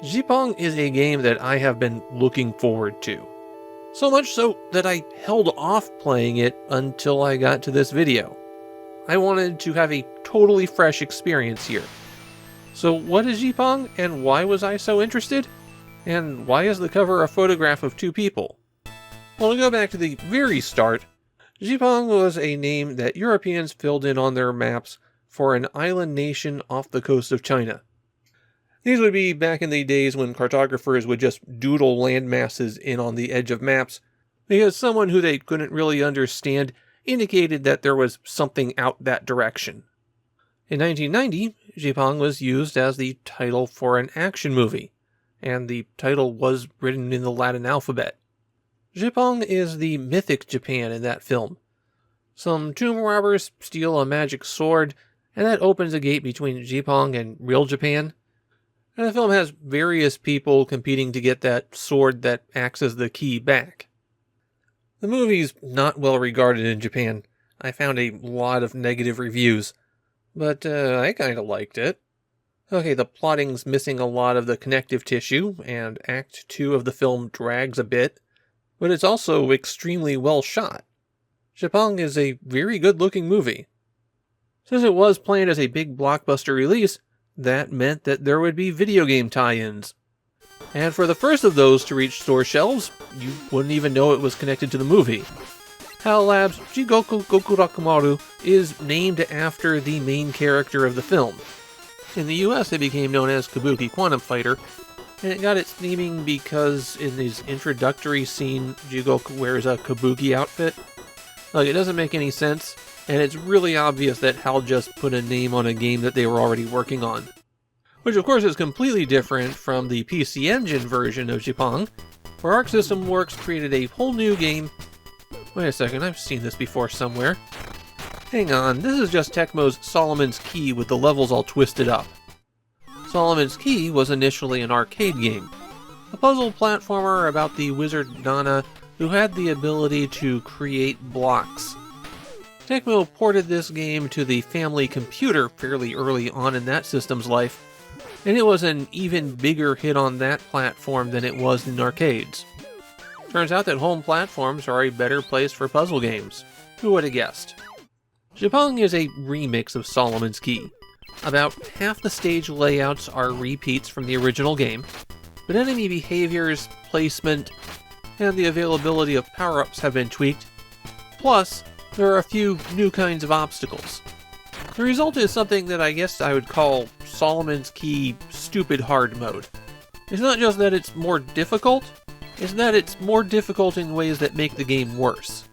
Zipang is a game that I have been looking forward to. So much so that I held off playing it until I got to this video. I wanted to have a totally fresh experience here. So what is Zipang, and why was I so interested? And why is the cover a photograph of two people? Well, to go back to the very start, Zipang was a name that Europeans filled in on their maps for an island nation off the coast of China. These would be back in the days when cartographers would just doodle landmasses in on the edge of maps, because someone who they couldn't really understand indicated that there was something out that direction. In 1990, Zipang was used as the title for an action movie, and the title was written in the Latin alphabet. Zipang is the mythic Japan in that film. Some tomb robbers steal a magic sword, and that opens a gate between Zipang and real Japan. And the film has various people competing to get that sword that acts as the key back. The movie's not well regarded in Japan. I found a lot of negative reviews, but I kinda liked it. Okay, the plotting's missing a lot of the connective tissue, and Act 2 of the film drags a bit, but it's also extremely well shot. Zipang is a very good-looking movie. Since it was planned as a big blockbuster release, that meant that there would be video game tie-ins. And for the first of those to reach store shelves, you wouldn't even know it was connected to the movie. HAL Labs' Jigoku Gokurakumaru is named after the main character of the film. In the US, it became known as Kabuki Quantum Fighter, and it got its naming because in his introductory scene, Jigoku wears a Kabuki outfit. Like, it doesn't make any sense, and it's really obvious that HAL just put a name on a game that they were already working on. Which of course is completely different from the PC Engine version of Zipang, where Arc System Works created a whole new game. Wait a second, I've seen this before somewhere. Hang on, this is just Tecmo's Solomon's Key with the levels all twisted up. Solomon's Key was initially an arcade game, a puzzle platformer about the wizard Nana who had the ability to create blocks. Tecmo ported this game to the family computer fairly early on in that system's life, and it was an even bigger hit on that platform than it was in arcades. Turns out that home platforms are a better place for puzzle games. Who would have guessed? Zipang is a remix of Solomon's Key. About half the stage layouts are repeats from the original game, but enemy behaviors, placement, and the availability of power-ups have been tweaked. Plus, there are a few new kinds of obstacles. The result is something that I guess I would call Solomon's Key Stupid Hard Mode. It's not just that it's more difficult, it's that it's more difficult in ways that make the game worse.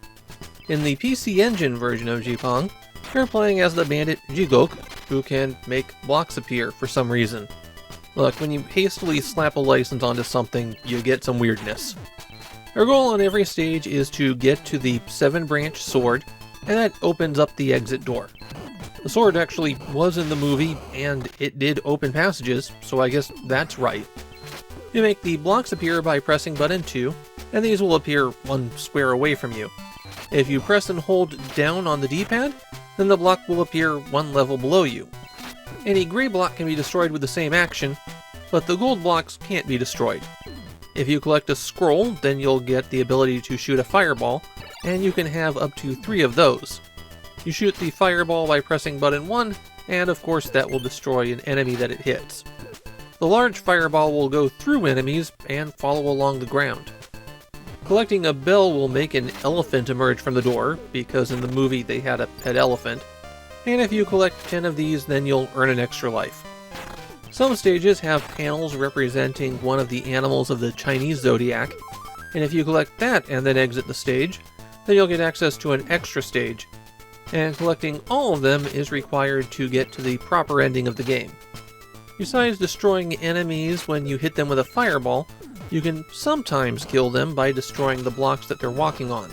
In the PC Engine version of Zipang, you're playing as the bandit Jigok, who can make blocks appear for some reason. Look, when you hastily slap a license onto something, you get some weirdness. Our goal on every stage is to get to the 7-branch sword, and that opens up the exit door. The sword actually was in the movie, and it did open passages, so I guess that's right. You make the blocks appear by pressing button 2, and these will appear one square away from you. If you press and hold down on the D-pad, then the block will appear one level below you. Any gray block can be destroyed with the same action, but the gold blocks can't be destroyed. If you collect a scroll, then you'll get the ability to shoot a fireball, and you can have up to 3 of those. You shoot the fireball by pressing button 1, and of course that will destroy an enemy that it hits. The large fireball will go through enemies and follow along the ground. Collecting a bell will make an elephant emerge from the door, because in the movie they had a pet elephant, and if you collect 10 of these, then you'll earn an extra life. Some stages have panels representing one of the animals of the Chinese zodiac, and if you collect that and then exit the stage, then you'll get access to an extra stage, and collecting all of them is required to get to the proper ending of the game. Besides destroying enemies when you hit them with a fireball, you can sometimes kill them by destroying the blocks that they're walking on,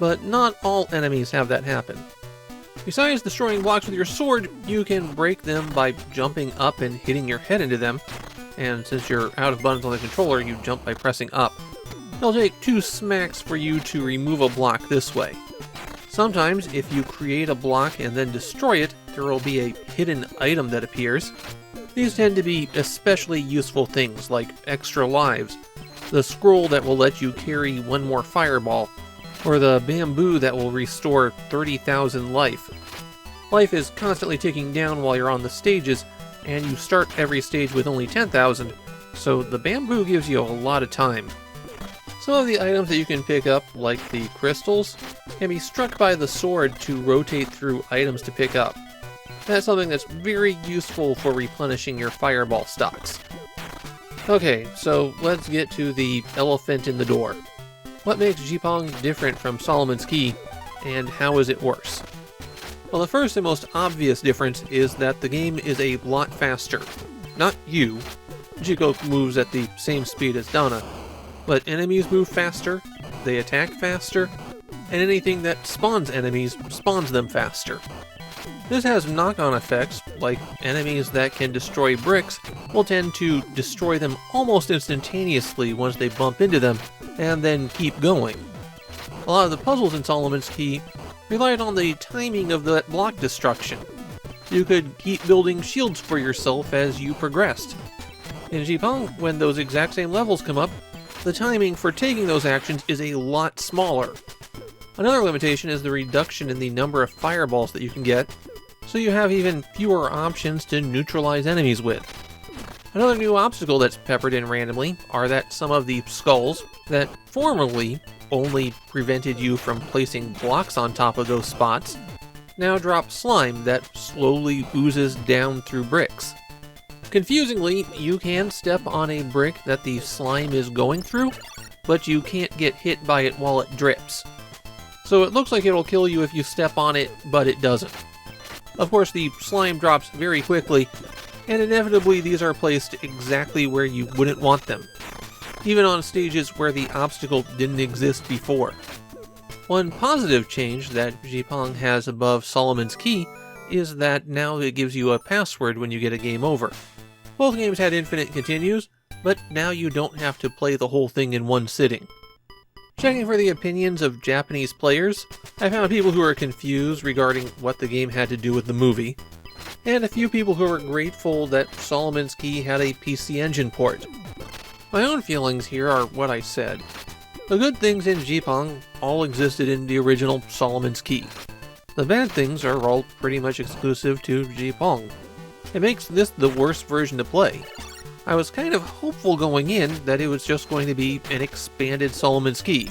but not all enemies have that happen. Besides destroying blocks with your sword, you can break them by jumping up and hitting your head into them, and since you're out of buttons on the controller, you jump by pressing up. It'll take 2 smacks for you to remove a block this way. Sometimes, if you create a block and then destroy it, there will be a hidden item that appears, These tend to be especially useful things like extra lives, the scroll that will let you carry one more fireball, or the bamboo that will restore 30,000 life. Life is constantly ticking down while you're on the stages, and you start every stage with only 10,000, so the bamboo gives you a lot of time. Some of the items that you can pick up, like the crystals, can be struck by the sword to rotate through items to pick up. That's something that's very useful for replenishing your fireball stocks. Okay, so let's get to the elephant in the door. What makes Zipang different from Solomon's Key, and how is it worse? Well, the first and most obvious difference is that the game is a lot faster. Not you. Jiko moves at the same speed as Donna, but enemies move faster, they attack faster, and anything that spawns enemies spawns them faster. This has knock-on effects, like enemies that can destroy bricks will tend to destroy them almost instantaneously once they bump into them, and then keep going. A lot of the puzzles in Solomon's Key relied on the timing of that block destruction. You could keep building shields for yourself as you progressed. In Zipang, when those exact same levels come up, the timing for taking those actions is a lot smaller. Another limitation is the reduction in the number of fireballs that you can get, so you have even fewer options to neutralize enemies with. Another new obstacle that's peppered in randomly are that some of the skulls that formerly only prevented you from placing blocks on top of those spots now drop slime that slowly oozes down through bricks. Confusingly, you can step on a brick that the slime is going through, but you can't get hit by it while it drips. So it looks like it'll kill you if you step on it, but it doesn't. Of course, the slime drops very quickly, and inevitably these are placed exactly where you wouldn't want them, even on stages where the obstacle didn't exist before. One positive change that Zipang has above Solomon's Key is that now it gives you a password when you get a game over. Both games had infinite continues, but now you don't have to play the whole thing in one sitting. Checking for the opinions of Japanese players, I found people who were confused regarding what the game had to do with the movie, and a few people who were grateful that Solomon's Key had a PC Engine port. My own feelings here are what I said. The good things in Zipang all existed in the original Solomon's Key. The bad things are all pretty much exclusive to Zipang. It makes this the worst version to play. I was kind of hopeful going in that it was just going to be an expanded Solomon's Key,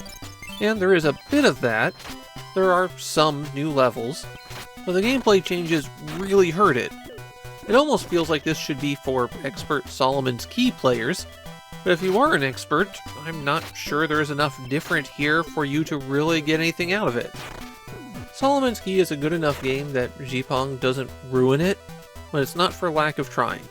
and there is a bit of that. There are some new levels, but the gameplay changes really hurt it. It almost feels like this should be for expert Solomon's Key players, but if you are an expert, I'm not sure there's enough different here for you to really get anything out of it. Solomon's Key is a good enough game that Zipang doesn't ruin it, but it's not for lack of trying.